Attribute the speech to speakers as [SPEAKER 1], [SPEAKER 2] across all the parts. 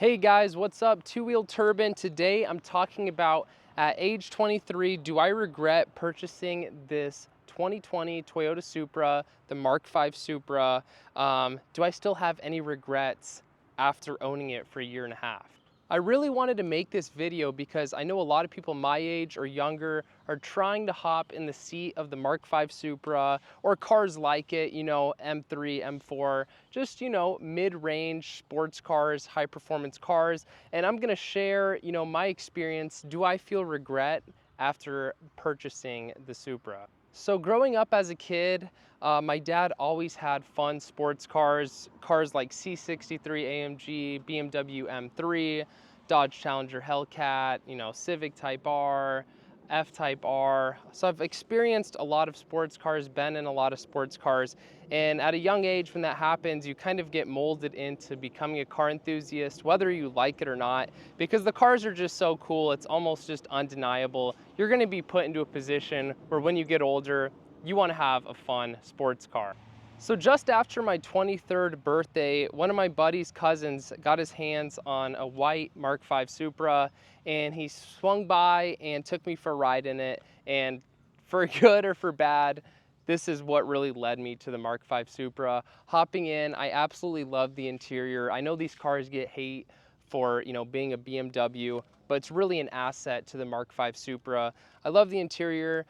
[SPEAKER 1] Hey guys, what's up? Two Wheel Turbine. Today I'm talking about at age 23, do I regret purchasing this 2020 Toyota Supra, the Mark V Supra? Do I still have any regrets after owning it for a year and a half? I really wanted to make this video because I know a lot of people my age or younger are trying to hop in the seat of the Mark V Supra or cars like it, M3, M4, just, mid-range sports cars, high performance cars. And I'm gonna share, my experience. Do I feel regret after purchasing the Supra? So growing up as a kid, my dad always had fun sports cars like C63 AMG, BMW M3, Dodge Challenger Hellcat, Civic Type R, F Type R. So I've experienced a lot of sports cars, been in a lot of sports cars, and at a young age when that happens, you kind of get molded into becoming a car enthusiast, whether you like it or not, because the cars are just so cool. It's almost just undeniable. You're gonna be put into a position where when you get older, you wanna have a fun sports car. So just after my 23rd birthday, one of my buddy's cousins got his hands on a white Mark V Supra, and he swung by and took me for a ride in it. And for good or for bad, this is what really led me to the Mark V Supra. Hopping in, I absolutely love the interior. I know these cars get hate for being a BMW, but it's really an asset to the Mark V Supra. I love the interior,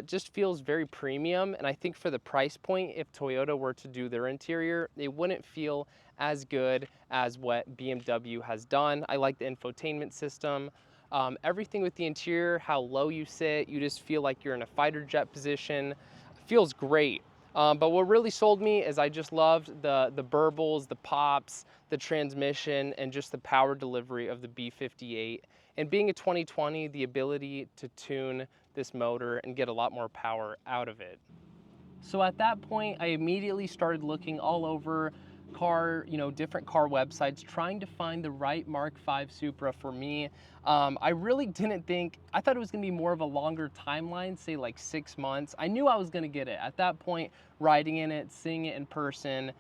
[SPEAKER 1] just feels very premium, and I think for the price point, if Toyota were to do their interior, it wouldn't feel as good as what BMW has done. I like the infotainment system. Everything with the interior, how low you sit, you just feel like you're in a fighter jet position. Feels great. But what really sold me is I just loved the burbles, the pops, the transmission, and just the power delivery of the B58. And being a 2020, the ability to tune this motor and get a lot more power out of it. So at that point, I immediately started looking all over different car websites, trying to find the right Mark V Supra for me. I really didn't think, I thought it was gonna be more of a longer timeline, say like 6 months. I knew I was gonna get it. At that point, riding in it, seeing it in person,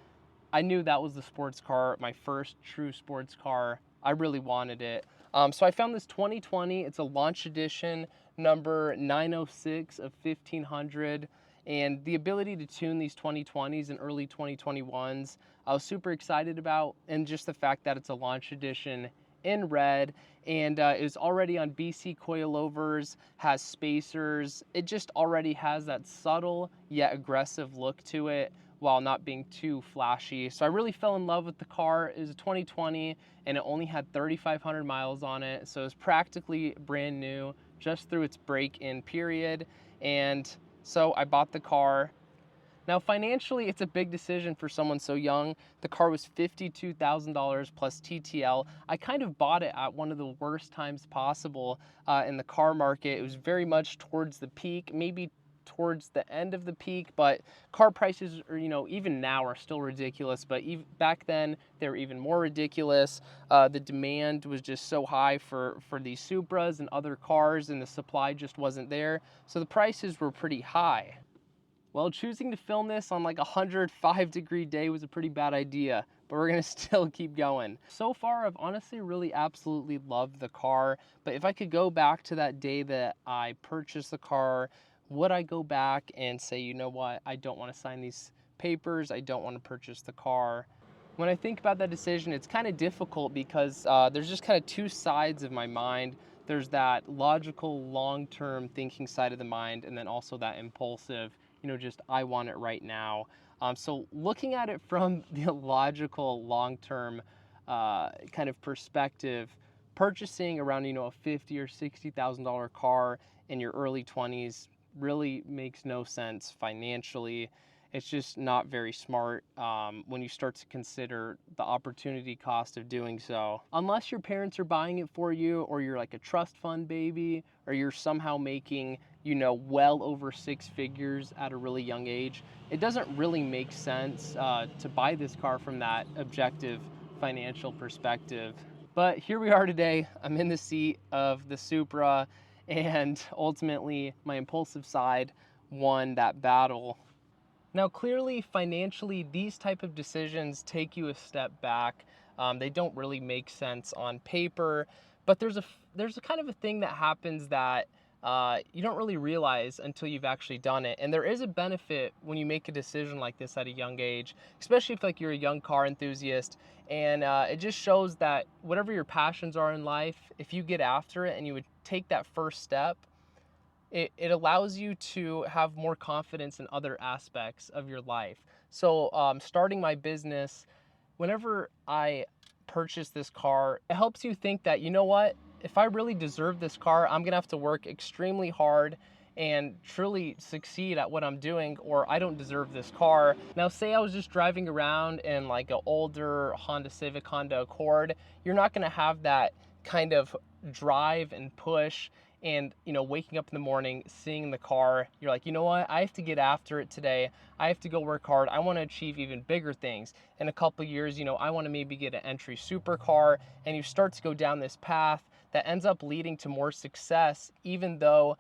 [SPEAKER 1] I knew that was the sports car, my first true sports car. I really wanted it. So I found this 2020, it's a launch edition, number 906 of 1500. And the ability to tune these 2020s and early 2021s, I was super excited about, and just the fact that it's a launch edition in red, and it was already on BC coilovers, has spacers. It just already has that subtle yet aggressive look to it while not being too flashy. So I really fell in love with the car. It was a 2020 and it only had 3,500 miles on it. So it was practically brand new just through its break-in period. And so I bought the car. Now financially, it's a big decision for someone so young. The car was $52,000 plus TTL. I kind of bought it at one of the worst times possible in the car market. It was very much towards the peak, maybe towards the end of the peak, but car prices are, even now are still ridiculous, but even back then they were even more ridiculous. The demand was just so high for these Supras and other cars, and the supply just wasn't there, so the prices were pretty high. Well, choosing to film this on like a 105-degree day was a pretty bad idea, but we're gonna still keep going. So far, I've honestly really absolutely loved the car, but if I could go back to that day that I purchased the car, would I go back and say, you know what, I don't want to sign these papers, I don't want to purchase the car? When I think about that decision, it's kind of difficult because there's just kind of two sides of my mind. There's that logical, long-term thinking side of the mind, and then also that impulsive, just I want it right now. So looking at it from the logical, long-term kind of perspective, purchasing around, a $50,000 or $60,000 car in your early 20s really makes no sense financially. It's just not very smart when you start to consider the opportunity cost of doing so. Unless your parents are buying it for you, or you're like a trust fund baby, or you're somehow making, well over 6 figures at a really young age, it doesn't really make sense to buy this car from that objective financial perspective. But here we are today. I'm in the seat of the Supra, and ultimately my impulsive side won that battle. Now clearly financially, these type of decisions take you a step back. They don't really make sense on paper, but there's a kind of a thing that happens that you don't really realize until you've actually done it. And there is a benefit when you make a decision like this at a young age, especially if like you're a young car enthusiast. And it just shows that whatever your passions are in life, if you get after it and you would take that first step, it allows you to have more confidence in other aspects of your life. So starting my business, whenever I purchase this car, it helps you think that, you know what, if I really deserve this car, I'm gonna have to work extremely hard and truly succeed at what I'm doing, or I don't deserve this car. Now, say I was just driving around in like an older Honda Civic, Honda Accord, you're not gonna have that kind of drive and push. And you know, waking up in the morning, seeing the car, you're like, you know what, I have to get after it today. I have to go work hard. I want to achieve even bigger things. In a couple years, you know, I want to maybe get an entry supercar, and you start to go down this path that ends up leading to more success, even though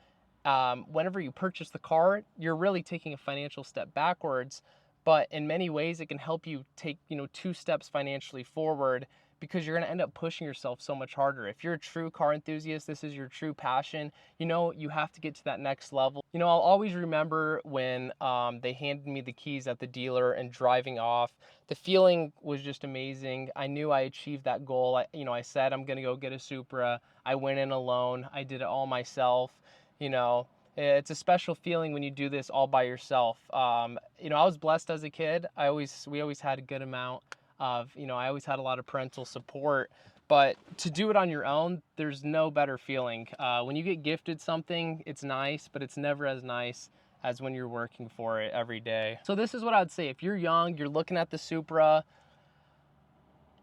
[SPEAKER 1] whenever you purchase the car, you're really taking a financial step backwards. But in many ways, it can help you take, you know, 2 steps financially forward, because you're going to end up pushing yourself so much harder. If you're a true car enthusiast, this is your true passion, you know, you have to get to that next level. You know, I'll always remember when they handed me the keys at the dealer and driving off. The feeling was just amazing. I knew I achieved that goal. I said I'm going to go get a Supra. I went in alone. I did it all myself. You know, it's a special feeling when you do this all by yourself. You know, I was blessed as a kid. We always had a good amount of, you know, I always had a lot of parental support, but to do it on your own, there's no better feeling. When you get gifted something, it's nice, but it's never as nice as when you're working for it every day. So this is what I would say. If you're young, you're looking at the Supra,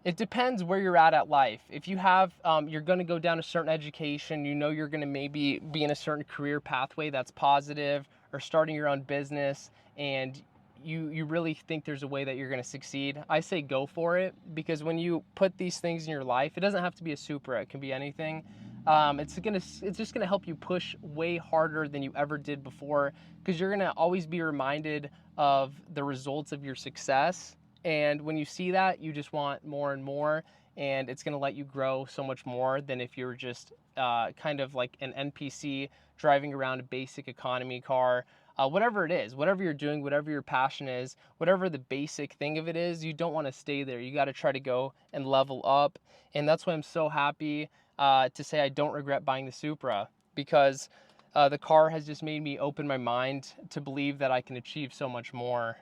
[SPEAKER 1] it depends where you're at life. If you have, you're going to go down a certain education, you know, you're going to maybe be in a certain career pathway that's positive, or starting your own business, and you really think there's a way that you're going to succeed, I say go for it. Because when you put these things in your life, it doesn't have to be a Supra, it can be anything. It's just gonna help you push way harder than you ever did before, because you're gonna always be reminded of the results of your success. And when you see that, you just want more and more, and it's gonna let you grow so much more than if you're just kind of like an NPC driving around a basic economy car. Whatever it is, whatever you're doing, whatever your passion is, whatever the basic thing of it is, you don't want to stay there. You got to try to go and level up. And that's why I'm so happy to say I don't regret buying the Supra, because the car has just made me open my mind to believe that I can achieve so much more.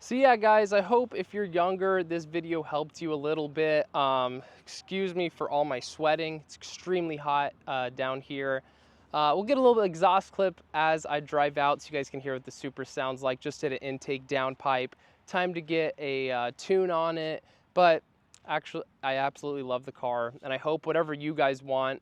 [SPEAKER 1] So yeah, guys, I hope if you're younger, this video helped you a little bit. Excuse me for all my sweating. It's extremely hot down here. We'll get a little bit of exhaust clip as I drive out so you guys can hear what the Supra sounds like. Just did an intake downpipe. Time to get a tune on it. But actually, I absolutely love the car. And I hope whatever you guys want,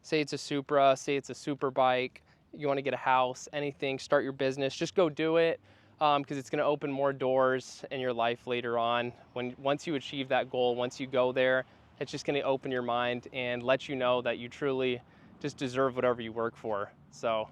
[SPEAKER 1] say it's a Supra, say it's a super bike, you want to get a house, anything, start your business, just go do it. Because it's going to open more doors in your life later on. Once you achieve that goal, once you go there, it's just going to open your mind and let you know that you truly just deserve whatever you work for. So